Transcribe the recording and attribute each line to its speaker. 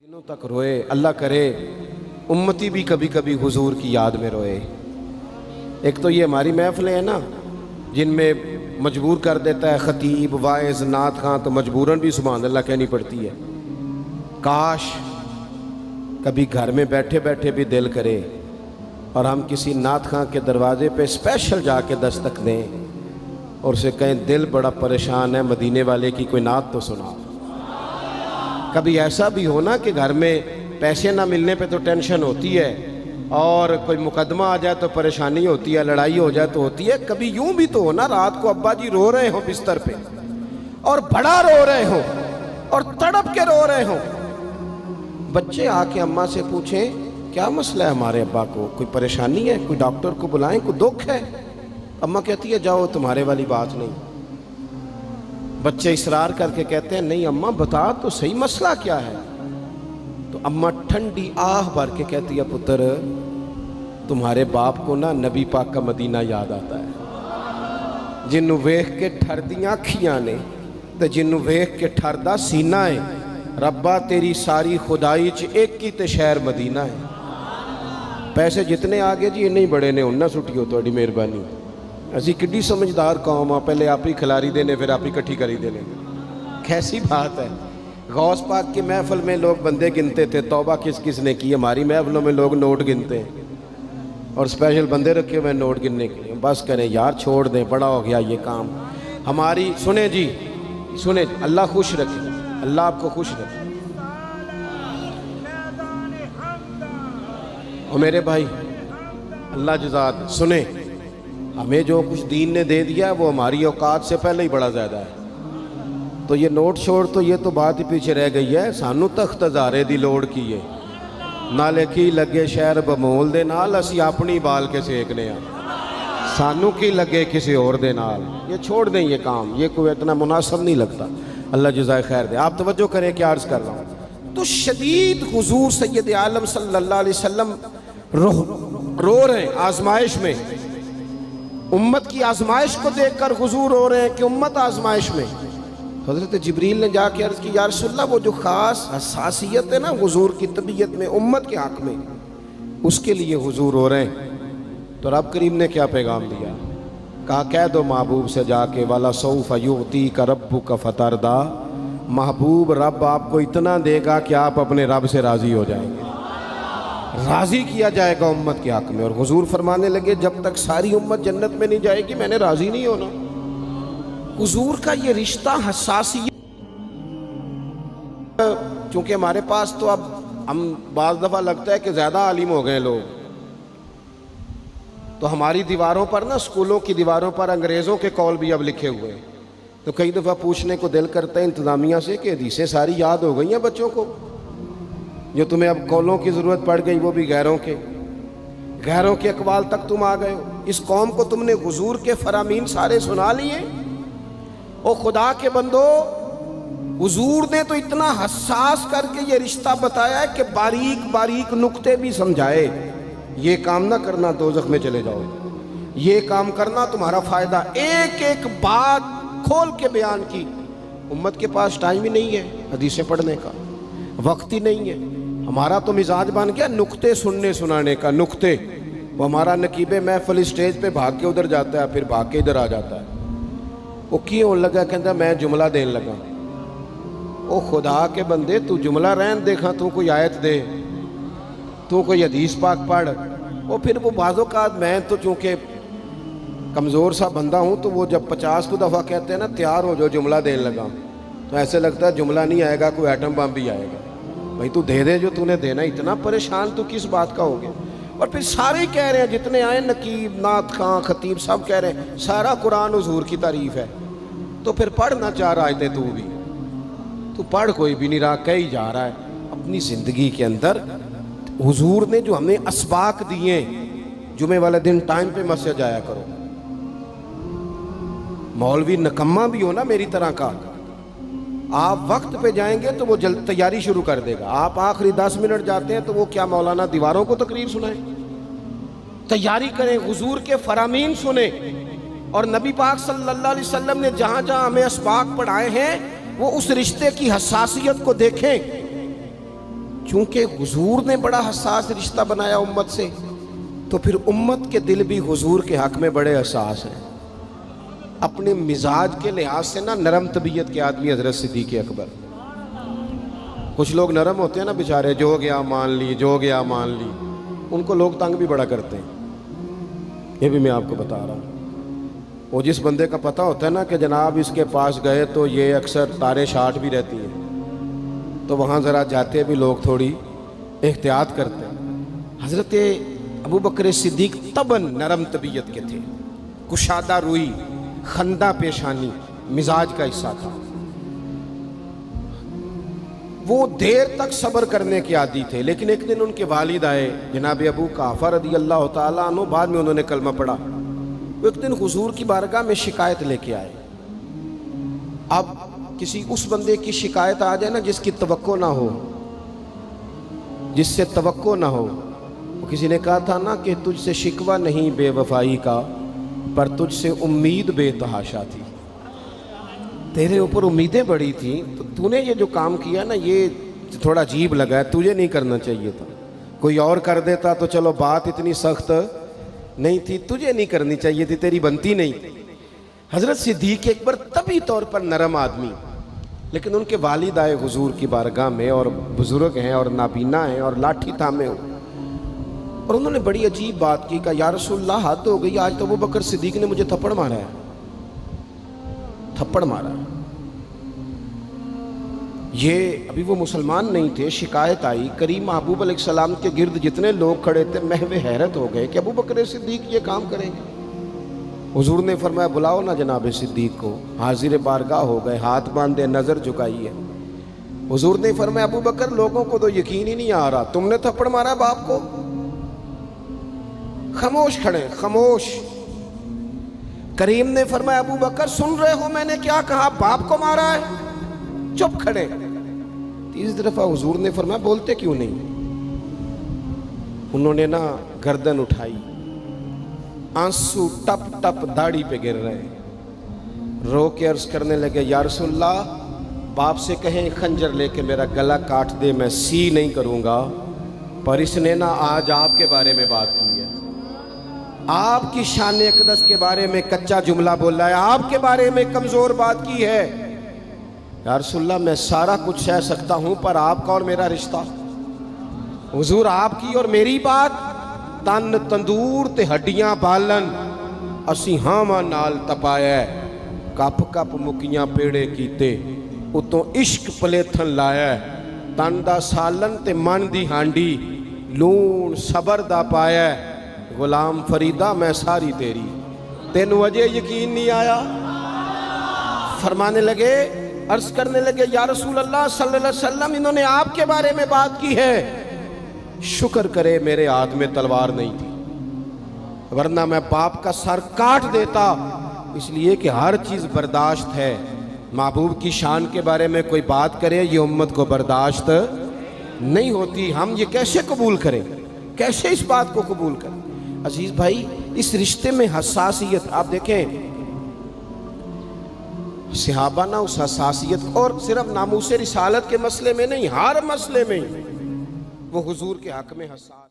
Speaker 1: दिनों तक रोए। अल्लाह करे उम्मती भी कभी कभी हुजूर की याद में रोए। एक तो ये हमारी महफिलें हैं ना जिनमें मजबूर कर देता है ख़तीब वाइज नात खां, तो मजबूरन भी सुभान अल्लाह कहनी पड़ती है। काश कभी घर में बैठे बैठे भी दिल करे और हम किसी नात खां के दरवाजे पे स्पेशल जाके दस्तक दें और उसे कहें दिल बड़ा परेशान है, मदीने वाले की कोई नात तो सुना। कभी ऐसा भी हो ना कि घर में पैसे ना मिलने पे तो टेंशन होती है और कोई मुकदमा आ जाए तो परेशानी होती है, लड़ाई हो जाए तो होती है। कभी यूं भी तो हो ना रात को अब्बा जी रो रहे हो बिस्तर पे और बड़ा रो रहे हो और तड़प के रो रहे हो, बच्चे आके अम्मा से पूछें क्या मसला है हमारे अब्बा को, कोई परेशानी है, कोई डॉक्टर को बुलाएं, कोई दुख है। अम्मा कहती है जाओ तुम्हारे वाली बात नहीं। बच्चे इसरार करके कहते हैं नहीं अम्मा बता तो सही मसला क्या है। तो अम्मा ठंडी आह भर के कहती है पुत्र तुम्हारे बाप को ना नबी पाक का मदीना याद आता है, जिन्नू वेख के ठरदियां अखियां ने ते जिन्नू वेख के ठरदा सीना है। रब्बा तेरी सारी खुदाई च एक ही ते शहर मदीना है। पैसे जितने आगे जी इन्ने ही बड़े ने उन्ना सुटियो थोड़ी मेहरबानी। असी किड्डी समझदार कौम आ, पहले आप ही खिलारी देने फिर आप ही इकट्ठी करी देने। कैसी बात है। गौस पाक की महफिल में लोग बंदे गिनते थे, तौबा किस किस ने की। हमारी महफिलों में लोग नोट गिनते हैं और स्पेशल बंदे रखे हुए नोट गिनने के लिए। बस करें यार, छोड़ दें, बड़ा हो गया ये काम हमारी। सुने जी सुने, अल्लाह खुश रखे, अल्लाह आपको खुश रखे। और मेरे भाई अल्लाह जज़ात सुने, हमें जो कुछ दीन ने दे दिया है वो हमारी औकात से पहले ही बड़ा ज़्यादा है। तो ये नोट छोड़ तो ये तो बात ही पीछे रह गई है। सानू तख्त हज़ारे दी लोड़ की है, नाले की लगे शहर बमोल दे नाल असी अपनी बाल के सेकने आ, सानू की लगे किसी और दे नाल। ये छोड़ दें ये काम, ये कोई इतना मुनासिब नहीं लगता। अल्लाह जज़ाए खैर दे। आप तवज्जो करें क्या अर्ज़ कर रहा हूँ। तो शदीद हुजूर सैयद आलम सल्लल्लाहु अलैहि वसल्लम रो रहे हैं आजमाइश में। उम्मत की आजमाइश को देखकर हुजूर रो रहे हैं कि उम्मत आजमाइश में। हज़रत जिब्रील ने जाके अर्ज़ की या रसूलल्लाह वो जो ख़ास हसासियत है ना हुजूर की तबीयत में उम्मत के हक़ में, उसके लिए हुजूर रो रहे हैं। तो रब करीम ने क्या पैगाम दिया, कहा कह दो महबूब से जाके वाला सौफ युती का रब्बु का फतरदा, महबूब रब आपको इतना देगा कि आप अपने रब से राज़ी हो जाएंगे, राज़ी किया जाएगा उम्मत के हक़ में। और हुजूर फरमाने लगे जब तक सारी उम्मत जन्नत में नहीं जाएगी मैंने राज़ी नहीं होना। हुजूर का ये रिश्ता हसासियत, चूँकि हमारे पास तो अब हम बाज़ दफ़ा लगता है कि ज़्यादा आलिम हो गए लोग, तो हमारी दीवारों पर ना, स्कूलों की दीवारों पर अंग्रेज़ों के कौल भी अब लिखे हुए हैं। तो कई दफ़ा पूछने को दिल करता है इंतज़ामिया से कि हदीसें सारी याद हो गई हैं बच्चों को, जो तुम्हें अब कौलों की ज़रूरत पड़ गई वो भी गैरों के अकवाल तक तुम आ गए हो। इस कौम को तुमने हुजूर के फरामीन सारे सुना लिए। ओ खुदा के बंदो, हुजूर ने तो इतना हसास करके ये रिश्ता बताया है कि बारीक बारीक नुक्ते भी समझाए। ये काम ना करना दोज़ख में चले जाओगे, ये काम करना तुम्हारा फ़ायदा। एक एक बात खोल के बयान की। उम्मत के पास टाइम ही नहीं है हदीसें पढ़ने का, वक्त ही नहीं है। हमारा तो मिजाज बन गया नुक्ते सुनने सुनाने का। नुक्ते वो हमारा नकीबे महफिल स्टेज पे भाग के उधर जाता है, फिर भाग के इधर आ जाता है। वो क्यों लगा, कहता मैं जुमला देने लगा। ओ खुदा के बंदे तू जुमला रहन देखा, तू कोई आयत दे, तू कोई हदीस पाक पढ़। वो फिर वो बाज़ों का मैं तो चूँकि कमज़ोर सा बंदा हूँ, तो वो जब 50 को दफ़ा कहते हैं ना तैयार हो जो जुमला देने लगा, तो ऐसे लगता है जुमला नहीं आएगा कोई एटम बम भी आएगा। भाई तू दे दे जो तूने देना, इतना परेशान तू किस बात का हो गया। और फिर सारे कह रहे हैं जितने आए, नकीब नात खां खतीब सब कह रहे हैं सारा कुरान हुजूर की तारीफ़ है। तो फिर पढ़ना चाह रहा है तू भी, तू पढ़, कोई भी नहीं रहा, कह ही जा रहा है। अपनी ज़िंदगी के अंदर हुजूर ने जो हमें असबाक दिए, जुमे वाले दिन टाइम पे मस्जिद जाया करो। मौलवी नकम्मा भी हो ना मेरी तरह का, आप वक्त पे जाएंगे तो वो जल्द तैयारी शुरू कर देगा। आप आखिरी 10 मिनट जाते हैं तो वो क्या मौलाना दीवारों को तकरीर सुनाए। तैयारी करें, हुजूर के फरामीन सुने। और नबी पाक सल्लल्लाहु अलैहि वसल्लम ने जहाँ जहाँ हमें असबाक पढ़ाए हैं वो उस रिश्ते की हसासियत को देखें। چونکہ حضور نے بڑا حساس رشتہ بنایا امت سے، تو پھر امت کے دل بھی حضور کے حق میں بڑے حساس ہیں۔ اپنے مزاج کے لحاظ سے نا نرم طبیعت کے آدمی حضرت صدیق اکبر۔ کچھ لوگ نرم ہوتے ہیں نا بیچارے، جو گیا مان لی، جو گیا مان لی، ان کو لوگ تنگ بھی بڑا کرتے ہیں۔ یہ بھی میں آپ کو بتا رہا ہوں۔ وہ جس بندے کا پتہ ہوتا ہے نا کہ جناب اس کے پاس گئے تو یہ اکثر تارے شاٹ بھی رہتی ہیں، تو وہاں ذرا جاتے بھی لوگ تھوڑی احتیاط کرتے ہیں۔ حضرت ابو بکر صدیق طبعاً نرم طبیعت کے تھے، کشادہ روئی، خندہ پیشانی مزاج کا حصہ تھا۔ وہ دیر تک صبر کرنے کے عادی تھے، لیکن ایک دن ان کے والد آئے جناب ابو قحافہ رضی اللہ تعالیٰ عنہ، بعد میں انہوں نے کلمہ پڑھا۔ وہ ایک دن حضور کی بارگاہ میں شکایت لے کے آئے۔ اب کسی اس بندے کی شکایت آ جائے نا جس کی توقع نہ ہو، جس سے توقع نہ ہو، کسی نے کہا تھا نا کہ تجھ سے شکوہ نہیں بے وفائی کا، پر تجھ سے امید بے تحاشا تھی۔ تیرے اوپر امیدیں بڑی تھیں، تو نے یہ جو کام کیا نا یہ تھوڑا عجیب لگا ہے، تجھے نہیں کرنا چاہیے تھا۔ کوئی اور کر دیتا تو چلو بات اتنی سخت نہیں تھی، تجھے نہیں کرنی چاہیے تھی، تیری بنتی نہیں تھی۔ حضرت صدیق اکبر طبی طور پر نرم آدمی، لیکن ان کے والد آئے حضور کی بارگاہ میں، اور بزرگ ہیں اور نابینا ہیں اور لاٹھی تھامے ہو، اور انہوں نے بڑی عجیب بات کی، کہا یا رسول اللہ حد ہو گئی، آج تو ابو بکر صدیق نے مجھے تھپڑ مارا ہے، تھپڑ مارا ہے۔ یہ ابھی وہ مسلمان نہیں تھے، شکایت آئی، کریم محبوب علیہ السلام کے گرد جتنے لوگ کھڑے تھے محو حیرت ہو گئے کہ ابو بکر صدیق یہ کام کریں گے۔ حضور نے فرمایا بلاؤ نا جناب صدیق کو، حاضر بارگاہ ہو گئے، ہاتھ باندھے، نظر جھکائی ہے۔ حضور نے فرمایا ابو بکر لوگوں کو تو یقین ہی نہیں آ رہا، تم نے تھپڑ مارا باپ کو؟ خاموش کھڑے، خاموش۔ کریم نے فرمایا ابو بکر سن رہے ہو میں نے کیا کہا، باپ کو مارا ہے؟ چپ کھڑے۔ تیسری دفعہ حضور نے فرمایا بولتے کیوں نہیں؟ انہوں نے نا گردن اٹھائی، آنسو ٹپ ٹپ داڑھی پہ گر رہے، رو کے عرض کرنے لگے یا رسول اللہ باپ سے کہیں خنجر لے کے میرا گلا کاٹ دے، میں سی نہیں کروں گا، پر اس نے نا آج آپ کے بارے میں بات کی ہے، آپ کی شان اقدس کے بارے میں کچا جملہ بولا ہے، آپ کے بارے میں کمزور بات کی ہے۔ یا رسول اللہ میں سارا کچھ سہ سکتا ہوں، پر آپ کا اور میرا رشتہ، حضور آپ کی اور میری بات، تن تندور تے ہڈیاں بالن، اسی ہاواں نال تپایا، کپ کپ مکیاں پیڑے کیتے، اتوں عشق پلیتھن لایا، تن دا سالن تے من دی ہانڈی، لون صبر دا پایا، غلام فریدہ میں ساری تیری، تینوں وجہ یقین نہیں آیا؟ فرمانے لگے، عرض کرنے لگے یا رسول اللہ صلی اللہ علیہ وسلم انہوں نے آپ کے بارے میں بات کی ہے، شکر کرے میرے ہاتھ میں تلوار نہیں تھی، ورنہ میں باپ کا سر کاٹ دیتا، اس لیے کہ ہر چیز برداشت ہے، محبوب کی شان کے بارے میں کوئی بات کرے یہ امت کو برداشت نہیں ہوتی، ہم یہ کیسے قبول کریں، کیسے اس بات کو قبول کریں؟ عزیز بھائی اس رشتے میں حساسیت، آپ دیکھیں صحابہ نا اس حساسیت، اور صرف ناموس رسالت کے مسئلے میں نہیں، ہر مسئلے میں وہ حضور کے حق میں حساس